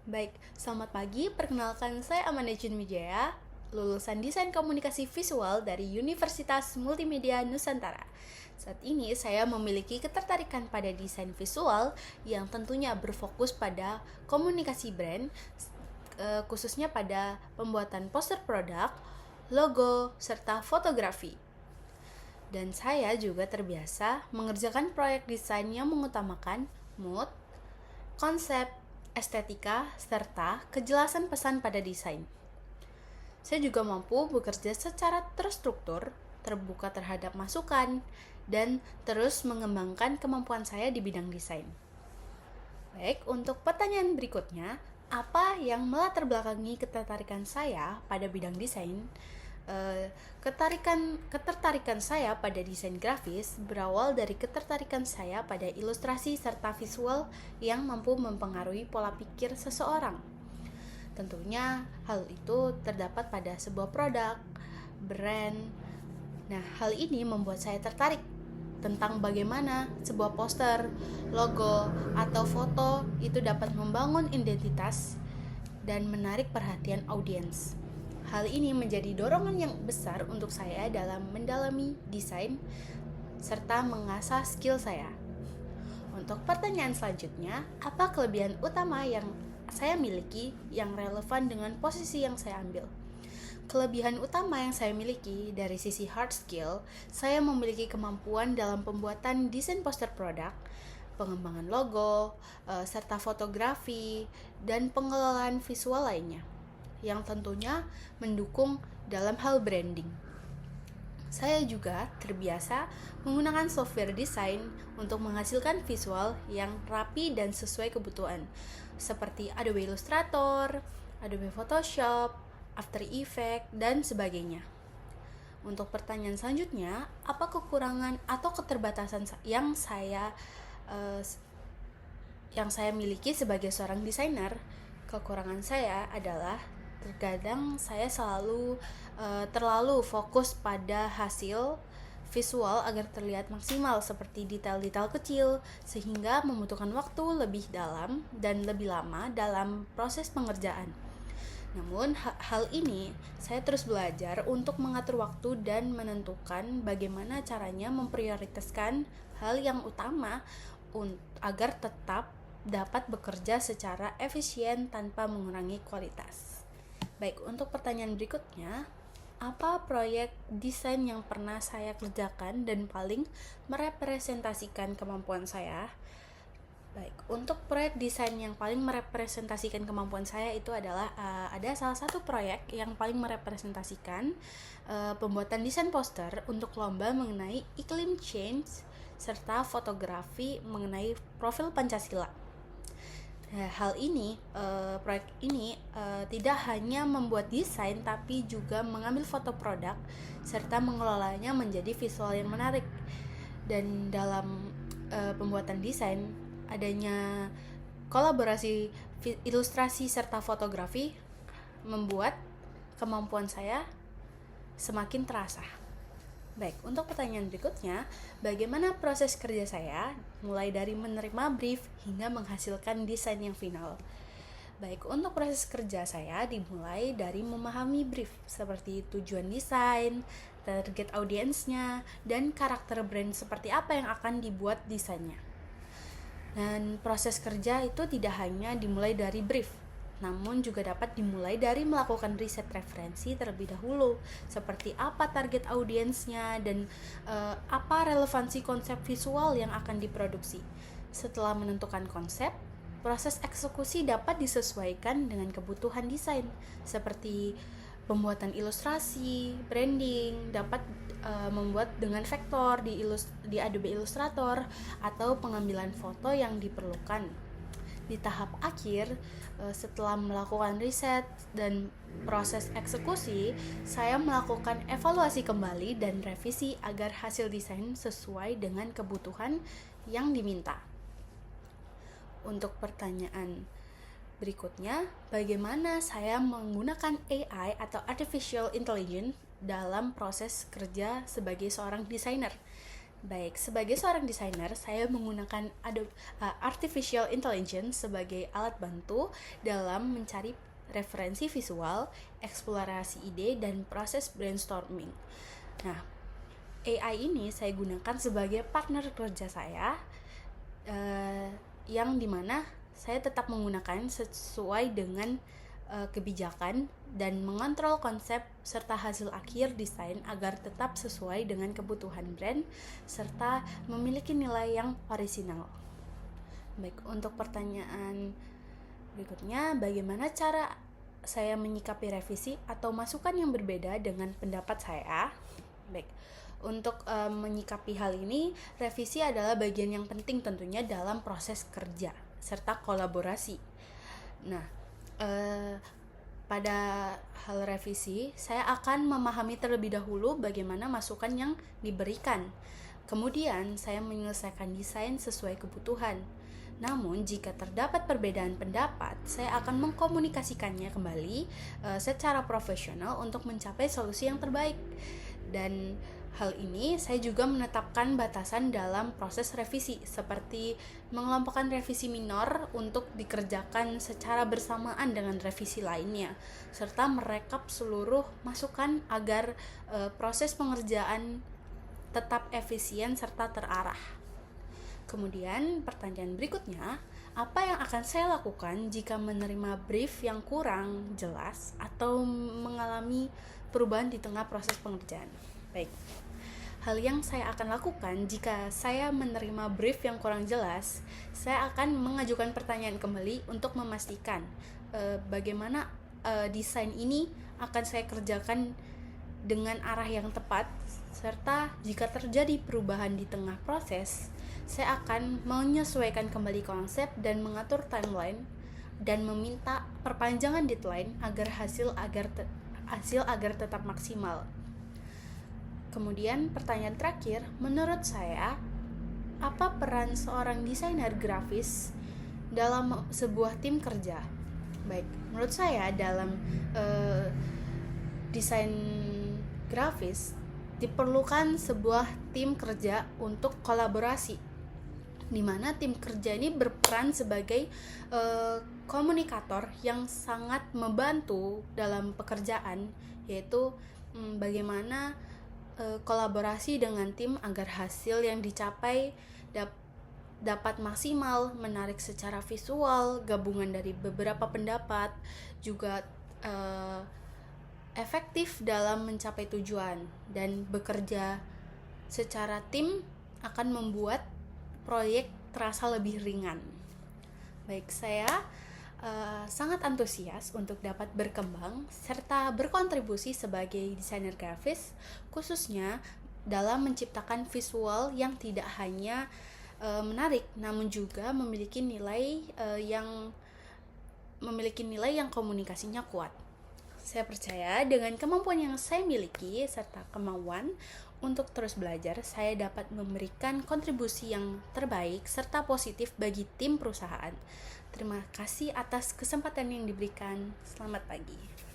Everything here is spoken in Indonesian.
Baik, selamat pagi. Perkenalkan, saya Amanda Jun Wijaya, lulusan Desain Komunikasi Visual dari Universitas Multimedia Nusantara. Saat ini saya memiliki ketertarikan pada desain visual yang tentunya berfokus pada komunikasi brand, khususnya pada pembuatan poster produk, logo, serta fotografi. Dan saya juga terbiasa mengerjakan proyek desain yang mengutamakan mood, konsep, estetika, serta kejelasan pesan pada desain. Saya juga mampu bekerja secara terstruktur, terbuka terhadap masukan, dan terus mengembangkan kemampuan saya di bidang desain. Baik, untuk pertanyaan berikutnya, apa yang melatar belakangi ketertarikan saya pada bidang desain? Ketertarikan saya pada desain grafis berawal dari ketertarikan saya pada ilustrasi serta visual yang mampu mempengaruhi pola pikir seseorang. Tentunya hal itu terdapat pada sebuah produk, brand. Nah, hal ini membuat saya tertarik tentang bagaimana sebuah poster, logo, atau foto itu dapat membangun identitas dan menarik perhatian audiens. Hal ini menjadi dorongan yang besar untuk saya dalam mendalami desain serta mengasah skill saya. Untuk pertanyaan selanjutnya, apa kelebihan utama yang saya miliki yang relevan dengan posisi yang saya ambil? Kelebihan utama yang saya miliki dari sisi hard skill, saya memiliki kemampuan dalam pembuatan desain poster produk, pengembangan logo, serta fotografi, dan pengelolaan visual lainnya, yang tentunya mendukung dalam hal branding. Saya juga terbiasa menggunakan software desain untuk menghasilkan visual yang rapi dan sesuai kebutuhan, seperti Adobe Illustrator, Adobe Photoshop, After Effects, dan sebagainya. Untuk pertanyaan selanjutnya, apa kekurangan atau keterbatasan yang saya miliki sebagai seorang desainer? Kekurangan saya adalah terkadang saya terlalu fokus pada hasil visual agar terlihat maksimal, seperti detail-detail kecil, sehingga membutuhkan waktu lebih dalam dan lebih lama dalam proses pengerjaan. Namun hal ini saya terus belajar untuk mengatur waktu dan menentukan bagaimana caranya memprioritaskan hal yang utama agar tetap dapat bekerja secara efisien tanpa mengurangi kualitas. Baik, untuk pertanyaan berikutnya, apa proyek desain yang pernah saya kerjakan dan paling merepresentasikan kemampuan saya? Baik, untuk proyek desain yang paling merepresentasikan kemampuan saya itu adalah ada salah satu proyek yang paling merepresentasikan pembuatan desain poster untuk lomba mengenai iklim change serta fotografi mengenai profil Pancasila. Hal ini, proyek ini tidak hanya membuat desain tapi juga mengambil foto produk serta mengelolanya menjadi visual yang menarik. Dan dalam pembuatan desain, adanya kolaborasi ilustrasi serta fotografi membuat kemampuan saya semakin terasa. Baik, untuk pertanyaan berikutnya, bagaimana proses kerja saya mulai dari menerima brief hingga menghasilkan desain yang final? Baik, untuk proses kerja saya dimulai dari memahami brief seperti tujuan desain, target audiensnya, dan karakter brand seperti apa yang akan dibuat desainnya. Dan proses kerja itu tidak hanya dimulai dari brief, namun juga dapat dimulai dari melakukan riset referensi terlebih dahulu, seperti apa target audiensnya dan apa relevansi konsep visual yang akan diproduksi. Setelah menentukan konsep, proses eksekusi dapat disesuaikan dengan kebutuhan desain, seperti pembuatan ilustrasi, branding dapat membuat dengan vektor di Adobe Illustrator atau pengambilan foto yang diperlukan. Di tahap akhir, setelah melakukan riset dan proses eksekusi, saya melakukan evaluasi kembali dan revisi agar hasil desain sesuai dengan kebutuhan yang diminta. Untuk pertanyaan berikutnya, bagaimana saya menggunakan AI atau Artificial Intelligence dalam proses kerja sebagai seorang desainer? Baik, sebagai seorang desainer, saya menggunakan Artificial Intelligence sebagai alat bantu dalam mencari referensi visual, eksplorasi ide, dan proses brainstorming. Nah, AI ini saya gunakan sebagai partner kerja saya, yang dimana saya tetap menggunakan sesuai dengan kebijakan dan mengontrol konsep serta hasil akhir desain agar tetap sesuai dengan kebutuhan brand serta memiliki nilai yang orisinal. Baik, untuk pertanyaan berikutnya, bagaimana cara saya menyikapi revisi atau masukan yang berbeda dengan pendapat saya? Baik, untuk menyikapi hal ini, revisi adalah bagian yang penting tentunya dalam proses kerja serta kolaborasi. Nah, pada hal revisi, saya akan memahami terlebih dahulu bagaimana masukan yang diberikan. Kemudian, saya menyelesaikan desain sesuai kebutuhan. Namun, jika terdapat perbedaan pendapat, saya akan mengkomunikasikannya kembali secara profesional untuk mencapai solusi yang terbaik. Dan hal ini saya juga menetapkan batasan dalam proses revisi, seperti mengelompokkan revisi minor untuk dikerjakan secara bersamaan dengan revisi lainnya, serta merekap seluruh masukan agar proses pengerjaan tetap efisien serta terarah. Kemudian pertanyaan berikutnya, apa yang akan saya lakukan jika menerima brief yang kurang jelas atau mengalami perubahan di tengah proses pengerjaan? Baik, hal yang saya akan lakukan jika saya menerima brief yang kurang jelas, saya akan mengajukan pertanyaan kembali untuk memastikan bagaimana desain ini akan saya kerjakan dengan arah yang tepat, serta jika terjadi perubahan di tengah proses, saya akan menyesuaikan kembali konsep dan mengatur timeline dan meminta perpanjangan deadline agar hasil agar tetap maksimal. Kemudian pertanyaan terakhir, menurut saya, apa peran seorang desainer grafis dalam sebuah tim kerja? Baik, menurut saya dalam desain grafis diperlukan sebuah tim kerja untuk kolaborasi, di mana tim kerja ini berperan sebagai komunikator yang sangat membantu dalam pekerjaan, yaitu bagaimana kolaborasi dengan tim agar hasil yang dicapai dapat maksimal, menarik secara visual, gabungan dari beberapa pendapat, juga efektif dalam mencapai tujuan, dan bekerja secara tim akan membuat proyek terasa lebih ringan. Baik, saya sangat antusias untuk dapat berkembang serta berkontribusi sebagai desainer grafis, khususnya dalam menciptakan visual yang tidak hanya menarik, namun juga memiliki nilai yang komunikasinya kuat. Saya percaya dengan kemampuan yang saya miliki serta kemauan untuk terus belajar, saya dapat memberikan kontribusi yang terbaik serta positif bagi tim perusahaan. Terima kasih atas kesempatan yang diberikan. Selamat pagi.